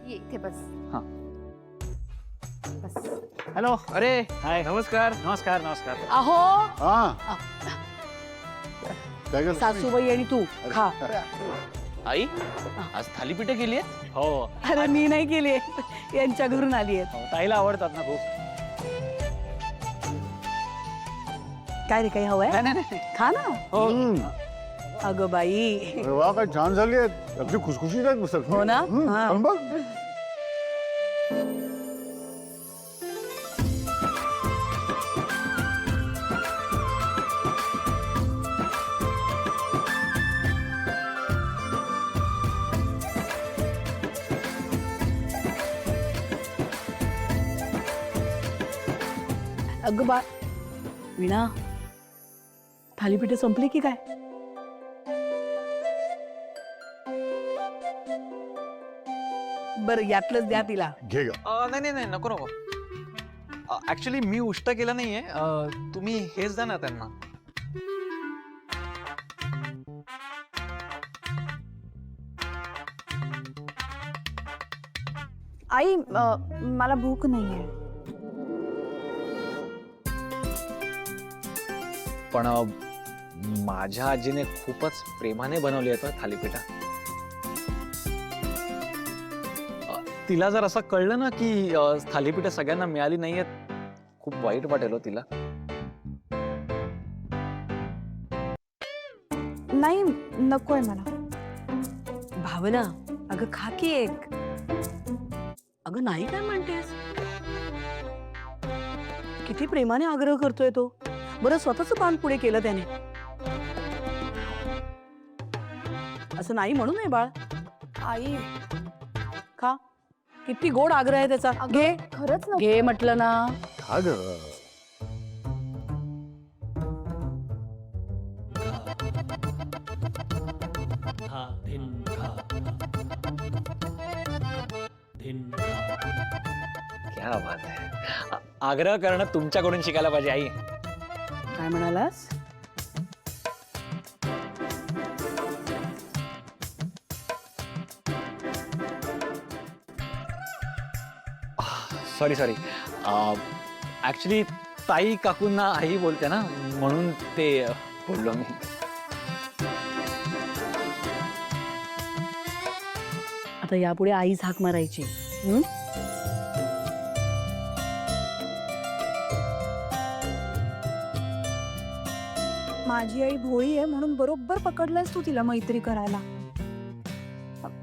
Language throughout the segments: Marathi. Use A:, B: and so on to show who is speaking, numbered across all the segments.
A: ये इथे बस.
B: हाँ.
A: बस.
B: हॅलो.
C: अरे
B: हाय.
C: नमस्कार.
B: नमस्कार नमस्कार.
D: अहो
E: हा काय करतोय?
D: सासूबाई आणि तू खा.
C: आई आज थालीपीठ केली आहे.
B: हो
D: अरे मी नाही केली यांच्या घरून आली आहेत.
B: हो, ताईला आवडतात ना खूप.
D: काय रे काही हवंय
B: नाही नाही नाही.
D: खा ना.
B: हो
D: अगं बाई
E: अरे वा काय छान झाली आहेत अगदी खुसखुशीत आहेत सगळी.
D: हो ना? हा.
E: पण बघ
D: अगं बा वीणा थालीपीठ संपली की काय? बरं यातलंच द्या तिला.
E: घे ग.
C: नाही नाही नाही नको नको. ऍक्च्युली मी उष्ट केलं नाहीये. तुम्ही हेच द्या ना त्यांना.
A: आई मला भूक नाहीये.
C: पण माझ्या आजीने खूपच प्रेमाने बनवली आहे थालीपीठ. तिला जर असं कळलं ना की थालीपीठ सगळ्यांना मिळाली नाहीयेत खूप वाईट वाटेल हो तिला.
A: नाही नकोय मला.
D: भावना अगं खा की एक. अगं नाही काय म्हणतेस? किती प्रेमाने आग्रह करतोय तो. बरं स्वतःच पान पुढे केलं त्याने. असं नाही म्हणू नये बाळ.
A: आई
D: खा. किती गोड आग्रह आहे त्याचा. घे
A: खरंच नको.
D: घे म्हटलं ना.
E: खा ग.
C: क्या बात आहे. आग्रह करणं तुमच्याकडून शिकायला पाहिजे आई.
D: काय म्हणालास?
C: Sorry sorry. ऍक्च्युली ताई काकूंना आई बोलते ना म्हणून ते बोललो मी.
D: आता यापुढे आईच हाक मारायची. हं?
A: माझी आई भोळी आहे म्हणून बरोबर पकडलंयस तू तिला मैत्री करायला.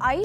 A: आई